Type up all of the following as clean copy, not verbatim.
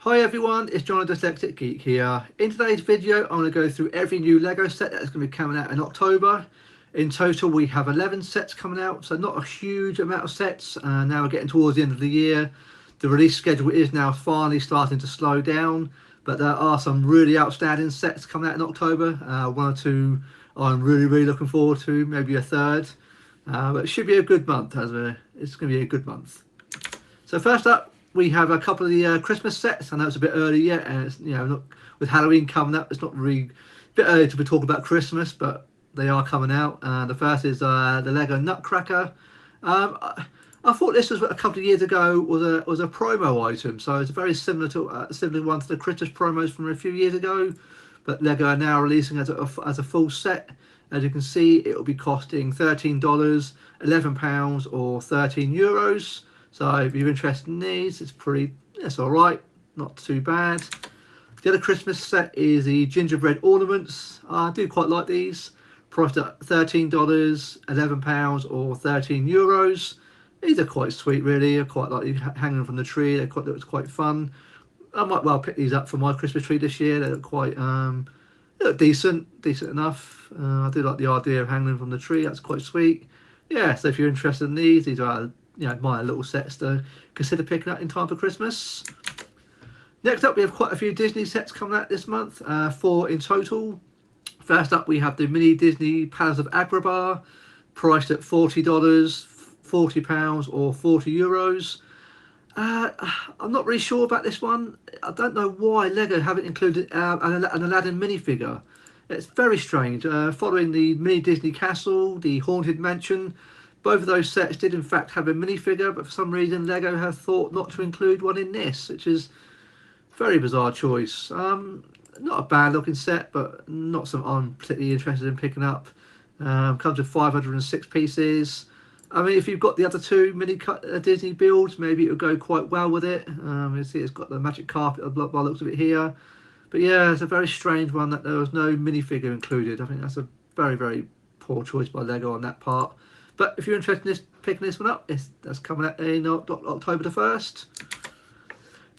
Hi everyone, it's John Dyslexic Geek here. In today's video, I'm going to go through every new Lego set that's going to be coming out in October. In total, we have 11 sets coming out, so not a huge amount of sets. Now we're getting towards the end of the year. The release schedule is now finally starting to slow down, but there are some really outstanding sets coming out in October. One or two I'm really looking forward to, maybe a third. But it should be a good month, it's going to be a good month. So first up, we have a couple of the Christmas sets. I know it's a bit early yet, and it's, not, with Halloween coming up, it's not really a bit early to be talking about Christmas, but they are coming out. The first is the Lego Nutcracker. I thought this was a couple of years ago was a promo item, so it's very similar to similar one to the Christmas promos from a few years ago. But Lego are now releasing as a full set. As you can see, it will be costing $13, £11, or €13. So if you're interested in these, it's all right, not too bad. The other Christmas set is the gingerbread ornaments. I do quite like these. Priced at $13, £11, or €13. These are quite sweet, really. I quite like hanging from the tree. It's quite fun. I might well pick these up for my Christmas tree this year. They look quite they look decent enough. I do like the idea of hanging from the tree. That's quite sweet. Yeah, so if you're interested in these are my little sets to consider picking up in time for Christmas. Next up, we have quite a few Disney sets coming out this month, 4 in total. First up, we have the mini Disney Palace of Agrabah, priced at $40, £40, or €40. I'm not really sure about this one. I don't know why Lego haven't included an Aladdin minifigure. It's very strange. Following the mini Disney Castle, the Haunted Mansion, both of those sets did in fact have a minifigure, but for some reason Lego have thought not to include one in this, which is a very bizarre choice. Not a bad looking set, but not something I'm particularly interested in picking up. Comes with 506 pieces. I mean, if you've got the other two mini Disney builds, maybe it would go quite well with it. You see it's got the magic carpet by the looks of it here. But yeah, it's a very strange one that there was no minifigure included. I think that's a very poor choice by Lego on that part. But if you're interested in picking this one up, that's coming out in October the 1st.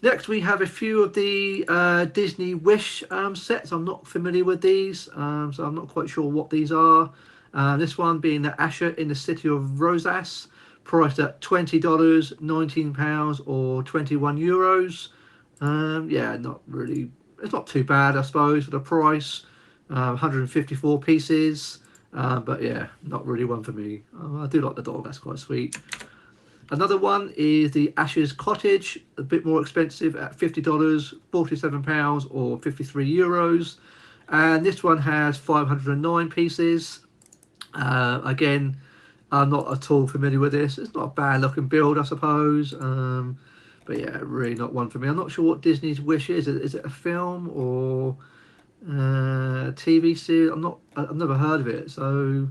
Next, we have a few of the Disney Wish sets. I'm not familiar with these, so I'm not quite sure what these are. This one being the Asher in the City of Rosas, priced at $20, £19, or €21. Yeah, not really. It's not too bad, I suppose, for the price. 154 pieces. But yeah, not really one for me. I do like the dog, that's quite sweet. Another one is the Ashes Cottage, a bit more expensive at $50, £47, or €53. And this one has 509 pieces. Again, I'm not at all familiar with this. It's not a bad looking build, I suppose. But yeah, really not one for me. I'm not sure what Disney's Wish is. Is it a film or TV series? I've never heard of it, so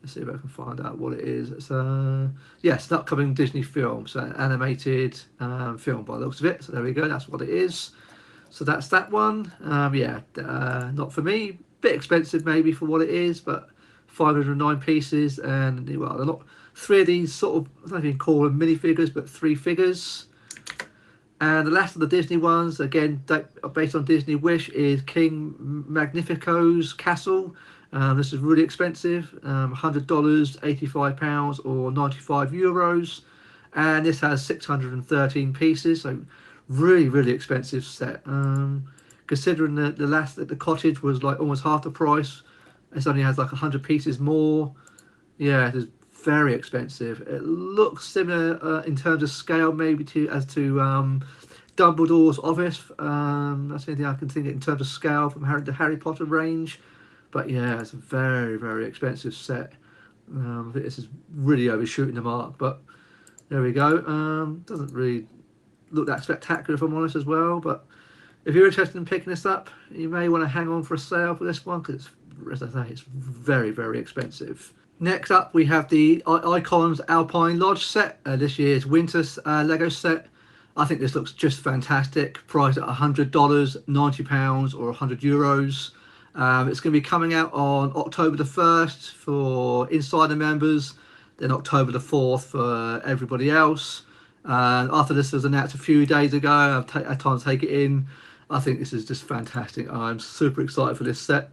let's see if I can find out what it is. It's yes, an upcoming Disney film, so an animated film by the looks of it. So there we go, that's what it is. So that's that one. Yeah, not for me. Bit expensive maybe for what it is, but 509 pieces, and well, they're not 3 of these sort of, I don't know if you can call them minifigures, but 3 figures. And the last of the Disney ones, again, based on Disney Wish, is King Magnifico's Castle. This is really expensive, $100, £85, or €95. And this has 613 pieces, so really expensive set. Considering the cottage was like almost half the price, this only has like 100 pieces more. Yeah, it is very expensive. It looks similar in terms of scale, maybe to Dumbledore's office. That's the only thing I can think in terms of scale from the Harry Potter range. But yeah, it's a very expensive set. I think this is really overshooting the mark, but there we go. Doesn't really look that spectacular, if I'm honest, as well. But if you're interested in picking this up, you may want to hang on for a sale for this one, because as I say, it's very expensive. Next up, we have the Icons Alpine Lodge set, this year's winter Lego set. I think this looks just fantastic. Priced at $100, £90, or €100. It's going to be coming out on October the 1st for insider members, then October the 4th for everybody else. After this was announced a few days ago, I've had time to take it in. I think this is just fantastic. I'm super excited for this set.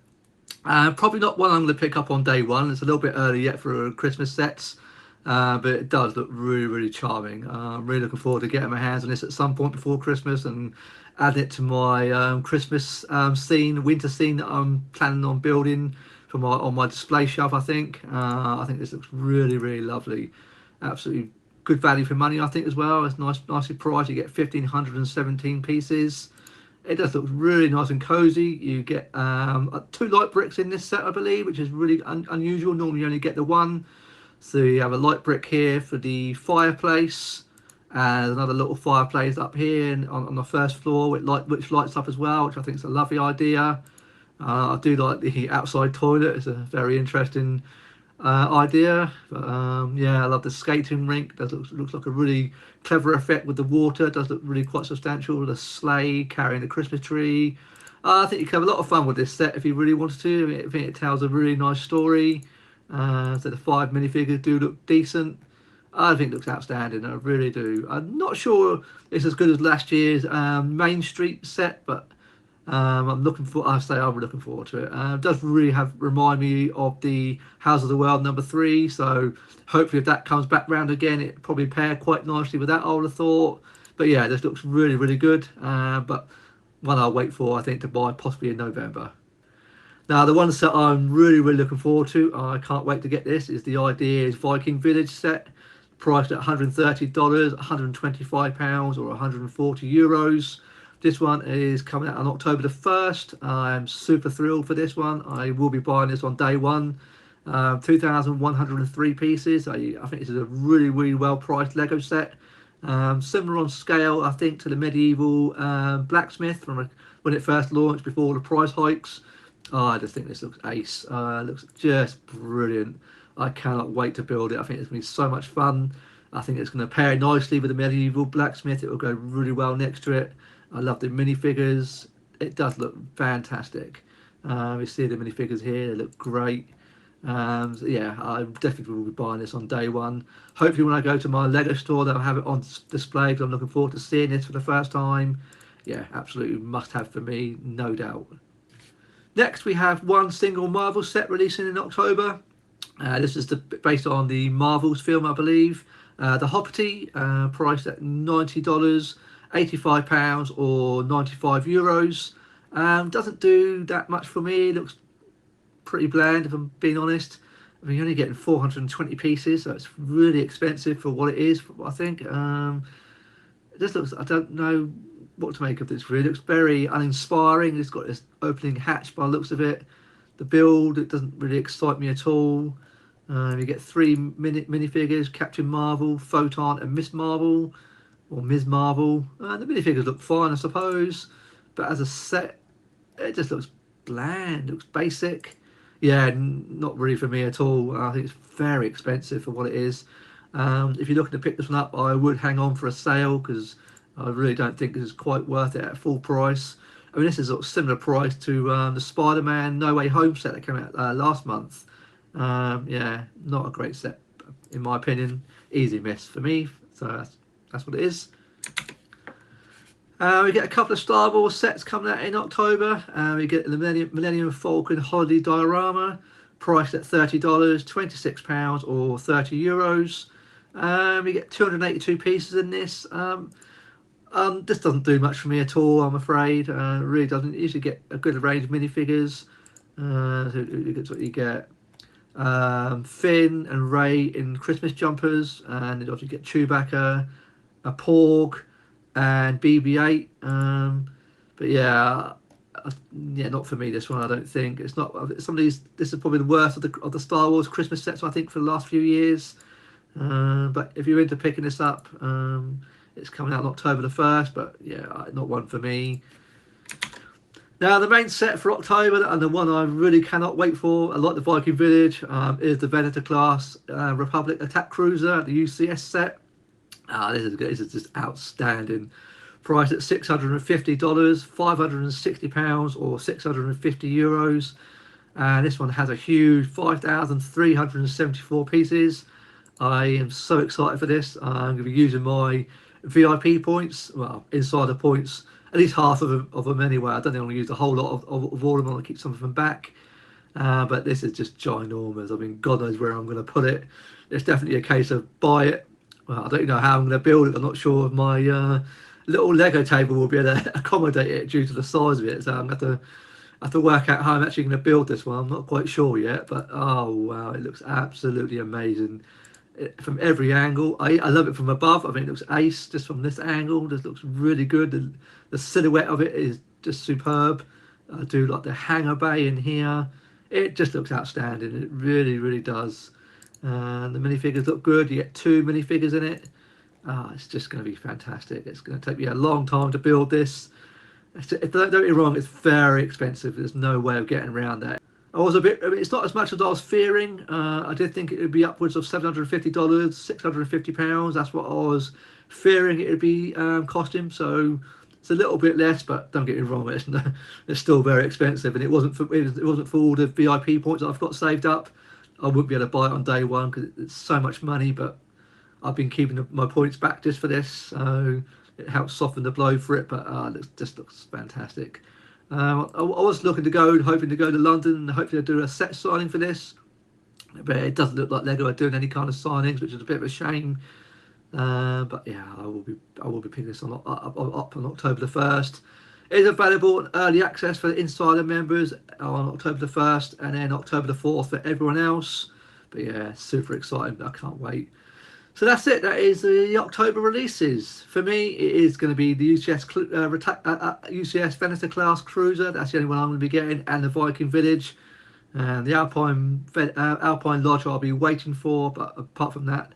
Probably not one I'm going to pick up on day one. It's a little bit early yet for Christmas sets, but it does look really, really charming. I'm really looking forward to getting my hands on this at some point before Christmas and adding it to my Christmas scene, winter scene that I'm planning on building for my on my display shelf. I think this looks really, really lovely. Absolutely good value for money, I think, as well. It's nicely priced. You get 1,517 pieces. It does look really nice and cozy. You get two light bricks in this set, I believe, which is really unusual. Normally you only get the one. So you have a light brick here for the fireplace, and another little fireplace up here on the first floor, which lights up as well, which I think is a lovely idea. I do like the outside toilet. It's a very interesting idea. But, yeah, I love the skating rink. That looks like a really clever effect with the water. It does look really quite substantial. The sleigh carrying the Christmas tree. I think you can have a lot of fun with this set if you really wanted to. I think it tells a really nice story. So the 5 minifigures do look decent. I think it looks outstanding. I really do. I'm not sure it's as good as last year's Main Street set, but I'm looking forward to it. It does really remind me of the House of the World #3. So hopefully, if that comes back round again, it probably pair quite nicely with that. I would have thought. But yeah, this looks really, really good. But one I'll wait for, I think, to buy possibly in November. Now, the one set I'm really, really looking forward to, I can't wait to get this, is the Ideas Viking Village set, priced at $130, £125, or €140. This one is coming out on October the 1st. I'm super thrilled for this one. I will be buying this on day one. 2,103 pieces. I think this is a really, really well priced Lego set. Similar on scale, I think, to the medieval blacksmith when it first launched before the price hikes. Oh, I just think this looks ace. Looks just brilliant. I cannot wait to build it. I think it's going to be so much fun. I think it's going to pair nicely with the medieval blacksmith. It will go really well next to it. I love the minifigures. It does look fantastic. We see the minifigures here. They look great. So yeah, I definitely will be buying this on day one. Hopefully when I go to my Lego store, they'll have it on display, because I'm looking forward to seeing this for the first time. Yeah, absolutely must have for me, no doubt. Next, we have one single Marvel set releasing in October. This is based on the Marvels film, I believe. The Hoppity, priced at $90, £85, or €95. Doesn't do that much for me. It looks pretty bland, if I'm being honest. I mean, you're only getting 420 pieces, so it's really expensive for what it is, I think. It just looks, I don't know what to make of this, really. It looks very uninspiring. It's got this opening hatch by the looks of it. The build, it doesn't really excite me at all. You get 3 minifigures: Captain Marvel, Photon, and Miss Marvel, or Ms. Marvel. The minifigures look fine, I suppose, but as a set, it just looks bland. It looks basic. Yeah, not really for me at all. I think it's very expensive for what it is. If you're looking to pick this one up, I would hang on for a sale, because I really don't think this is quite worth it at full price. I mean, this is a similar price to the Spider-Man No Way Home set that came out last month. Yeah, not a great set, in my opinion. Easy miss for me. So that's what it is. We get a couple of Star Wars sets coming out in October. We get the Millennium Falcon Holiday Diorama, priced at $30, £26, or €30. We get 282 pieces in this. This doesn't do much for me at all, I'm afraid. It really doesn't. You usually get a good range of minifigures. So that's what you get. Finn and Ray in Christmas jumpers, and you also get Chewbacca, a Porg, and BB-8. But yeah, not for me. This one, I don't think. It's not. Some of these. This is probably the worst of the Star Wars Christmas sets, I think, for the last few years. But if you're into picking this up, it's coming out on October the 1st. But yeah, not one for me. Now, the main set for October, and the one I really cannot wait for, like the Viking Village, is the Venator class Republic Attack Cruiser, the UCS set. This is just outstanding. Priced at $650, £560, or €650. And this one has a huge 5,374 pieces. I am so excited for this. I'm going to be using my VIP points, well, insider points, at least half of them anyway. I don't think I'm going to use a whole lot of all of them. I'm going to keep some of them back. But this is just ginormous. I mean, God knows where I'm going to put it. It's definitely a case of buy it. Well, I don't know how I'm going to build it. I'm not sure if my little Lego table will be able to accommodate it due to the size of it. So I'm going to have to work out how I'm actually going to build this one. I'm not quite sure yet, but oh wow, it looks absolutely amazing from every angle. I love it from above. I mean, it looks ace just from this angle. This looks really good. The silhouette of it is just superb. I do like the hangar bay in here. It just looks outstanding. It really, really does. And the minifigures look good. You get 2 minifigures in it. It's just going to be fantastic. It's going to take me a long time to build this. Don't get me wrong, it's very expensive. There's no way of getting around that. I was a bit, I mean, it's not as much as I was fearing. I did think it would be upwards of $750, £650. That's what I was fearing it would be costing. So it's a little bit less, but don't get me wrong, it's still very expensive. And it wasn't for all the VIP points that I've got saved up. I wouldn't be able to buy it on day one because it's so much money. But I've been keeping my points back just for this, so it helps soften the blow for it. But it just looks fantastic. I was hoping to go to London and hopefully do a set signing for this, but it doesn't look like Lego are doing any kind of signings, which is a bit of a shame. But yeah, I will be picking this up on October the 1st. It is available in early access for the insider members on October the 1st, and then October the 4th for everyone else. But yeah, super exciting. I can't wait. So that's it. That is the October releases. For me, it is going to be the UCS Venator class cruiser. That's the only one I'm going to be getting, and the Viking Village, and the Alpine Lodge I'll be waiting for. But apart from that,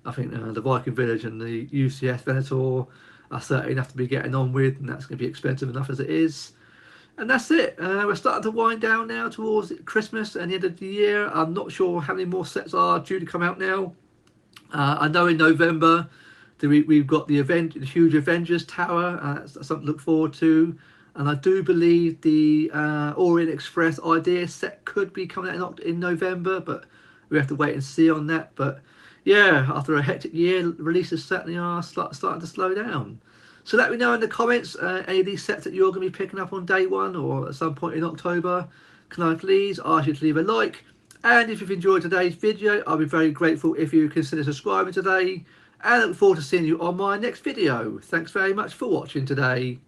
I think the Viking Village and the UCS Venator are certainly enough to be getting on with, and that's going to be expensive enough as it is. And that's it. We're starting to wind down now towards Christmas and the end of the year. I'm not sure how many more sets are due to come out now. I know in November we've got the huge Avengers Tower. That's something to look forward to. And I do believe the Orient Express Ideas set could be coming out in November, but we have to wait and see on that. But yeah, after a hectic year, releases certainly are starting to slow down. So let me know in the comments any of these sets that you're going to be picking up on day one or at some point in October. Can I please ask you to leave a like? And if you've enjoyed today's video, I'll be very grateful if you consider subscribing today. And I look forward to seeing you on my next video. Thanks very much for watching today.